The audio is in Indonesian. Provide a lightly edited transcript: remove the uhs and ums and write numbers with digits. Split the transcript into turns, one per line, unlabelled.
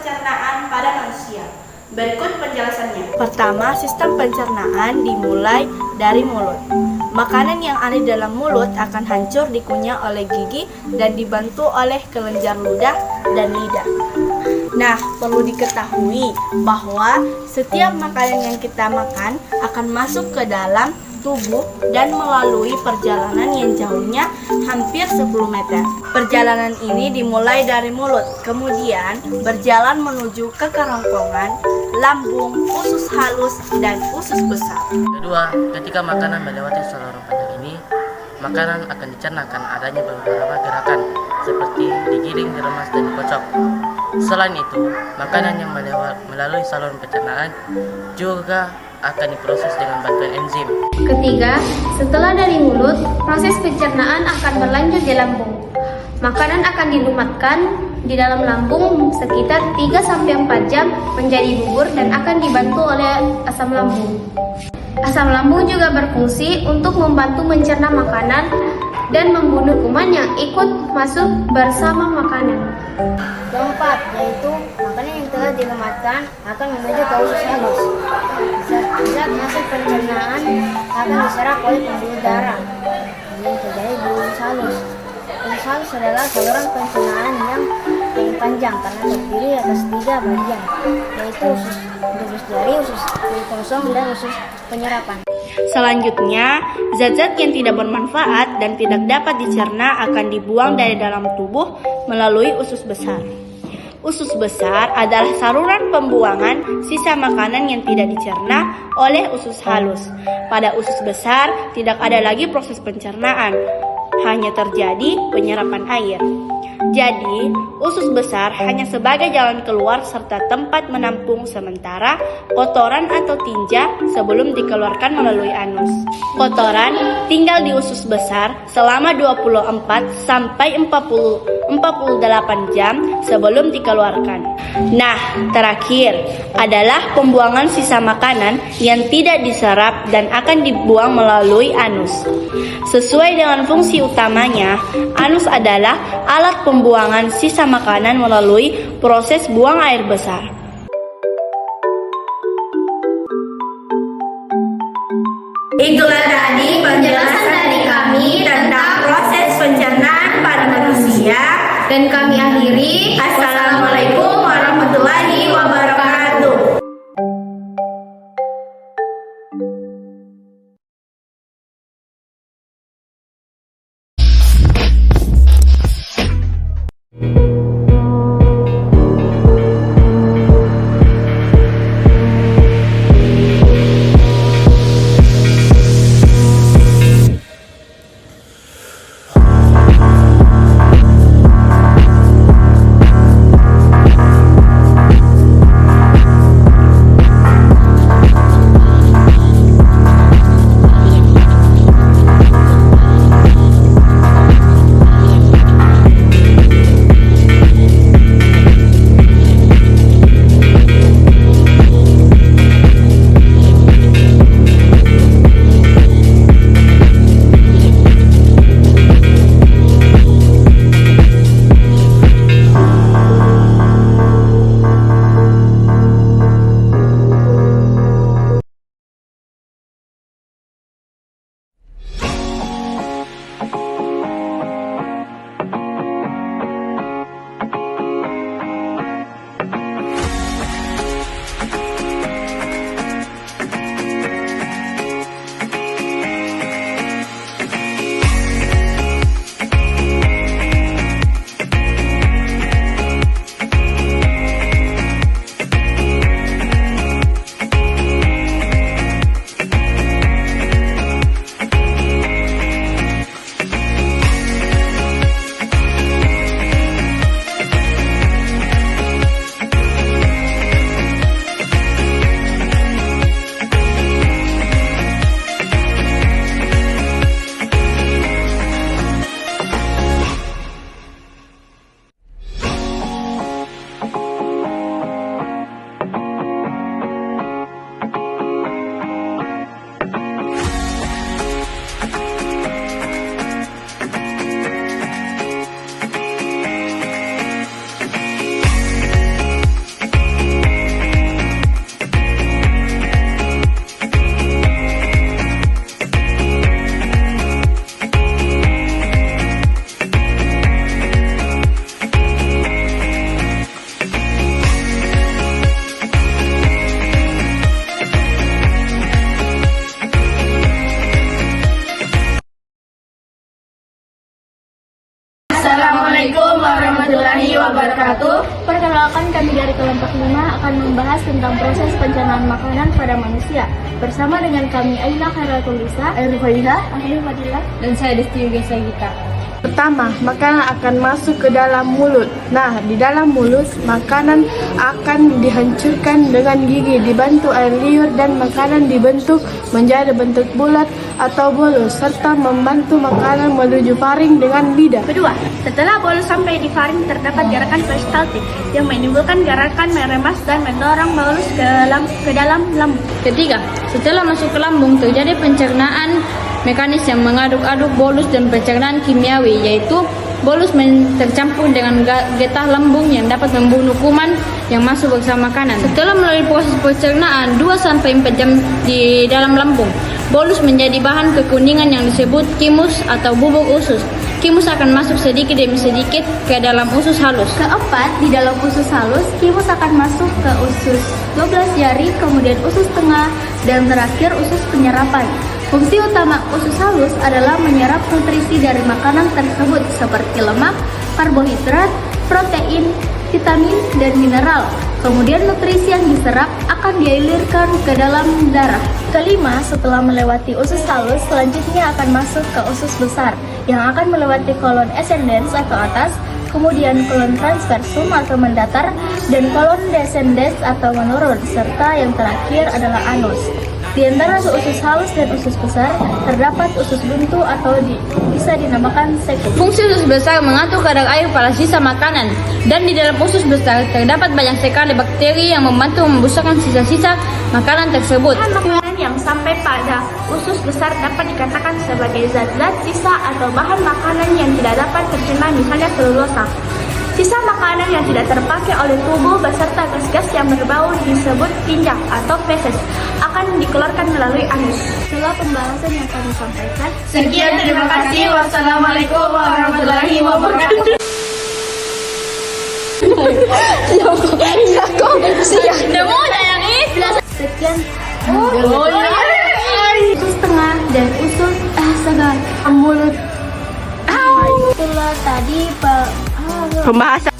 pencernaan pada manusia. Berikut penjelasannya. Pertama, sistem pencernaan dimulai dari mulut. Makanan yang ada dalam mulut akan hancur dikunyah oleh gigi dan dibantu oleh kelenjar ludah dan lidah. Nah, perlu diketahui bahwa setiap makanan yang kita makan akan masuk ke dalam tubuh dan melalui perjalanan yang jauhnya hampir 10 meter. Perjalanan ini dimulai dari mulut, kemudian berjalan menuju ke kerongkongan, lambung, usus halus, dan usus besar.
Kedua, ketika makanan melewati saluran panjang ini, makanan akan dicerna karena adanya beberapa gerakan seperti digiling, diremas, dan dikocok. Selain itu, makanan yang melalui saluran pencernaan juga akan diproses dengan bantuan enzim.
Ketiga, setelah dari mulut, proses pencernaan akan berlanjut di lambung. Makanan akan dilumatkan di dalam lambung sekitar 3-4 jam menjadi bubur dan akan dibantu oleh asam lambung. Asam lambung juga berfungsi untuk membantu mencerna makanan dan membunuh kuman yang ikut masuk bersama makanan.
Keempat, yaitu makanan yang telah dilumatkan akan menuju ke usus halus. Zat hasil pencernaan akan diserap oleh pembuluh darah yang terjadi di usus halus. Usus halus adalah saluran pencernaan yang paling panjang karena terdiri atas 3 bagian, yaitu usus jari, usus kosong, dan usus penyerapan.
Selanjutnya, zat-zat yang tidak bermanfaat dan tidak dapat dicerna akan dibuang dari dalam tubuh melalui usus besar. Usus besar adalah saluran pembuangan sisa makanan yang tidak dicerna oleh usus halus. Pada usus besar tidak ada lagi proses pencernaan, hanya terjadi penyerapan air. Jadi, usus besar hanya sebagai jalan keluar serta tempat menampung sementara kotoran atau tinja sebelum dikeluarkan melalui anus. Kotoran tinggal di usus besar selama 24 sampai 48 jam sebelum dikeluarkan. Nah, terakhir adalah pembuangan sisa makanan yang tidak diserap dan akan dibuang melalui anus. Sesuai dengan fungsi utamanya, anus adalah alat pembuangan sisa makanan melalui proses buang air besar. Itulah tadi penjelasan dari kami tentang proses pencernaan pada manusia, dan kami akhiri. Assalamualaikum warahmatullahi wabarakatuh. selanjutnya akan membahas tentang proses pencernaan makanan pada manusia. Bersama dengan kami Aina Khairatulisa, Airfaidah, Ahli Fadilah, dan saya Desti Yugesa Gita. Pertama, makanan akan masuk ke dalam mulut. Nah, di dalam mulut, makanan akan dihancurkan dengan gigi dibantu air liur dan makanan dibentuk menjadi bentuk bulat atau bolus serta membantu makanan menuju faring dengan lidah. Kedua, setelah bolus sampai di faring terdapat gerakan peristaltik yang menimbulkan gerakan meremas dan mendorong bolus ke dalam lambung. Ketiga, setelah masuk ke lambung terjadi pencernaan mekanis yang mengaduk-aduk bolus dan pencernaan kimiawi, yaitu bolus tercampur dengan getah lambung yang dapat membunuh kuman yang masuk bersama makanan. Setelah melalui proses pencernaan 2-4 jam di dalam lambung, bolus menjadi bahan kekuningan yang disebut kimus atau bubuk usus. Kimus akan masuk sedikit demi sedikit ke dalam usus halus. Keempat, di dalam usus halus, kimus akan masuk ke usus 12 jari, kemudian usus tengah, dan terakhir usus penyerapan. Fungsi utama usus halus adalah menyerap nutrisi dari makanan tersebut seperti lemak, karbohidrat, protein, vitamin, dan mineral. Kemudian nutrisi yang diserap akan dialirkan ke dalam darah. Kelima, setelah melewati usus halus, selanjutnya akan masuk ke usus besar yang akan melewati kolon ascendens atau atas, kemudian kolon transversum atau mendatar, dan kolon descendens atau menurun, serta yang terakhir adalah anus. Di antara usus halus dan usus besar, terdapat usus buntu atau bisa dinamakan sektum. Fungsi usus besar mengatur kadar air pada sisa makanan, dan di dalam usus besar terdapat banyak sekali bakteri yang membantu membusukkan sisa-sisa makanan tersebut. Makanan yang sampai pada usus besar dapat dikatakan sebagai zat-zat sisa atau bahan makanan yang tidak dapat tercerna, misalnya selulosa. Sisa makanan yang tidak terpakai oleh tubuh beserta gas-gas yang berbau disebut tinjak atau feses akan dikeluarkan melalui anus. Setelah pembahasan yang kami sampaikan,
Sekian, terima kasih. Wassalamualaikum warahmatullahi wabarakatuh.
sekian usus tengah dan usus mulut. Itulah tadi
Pembahasan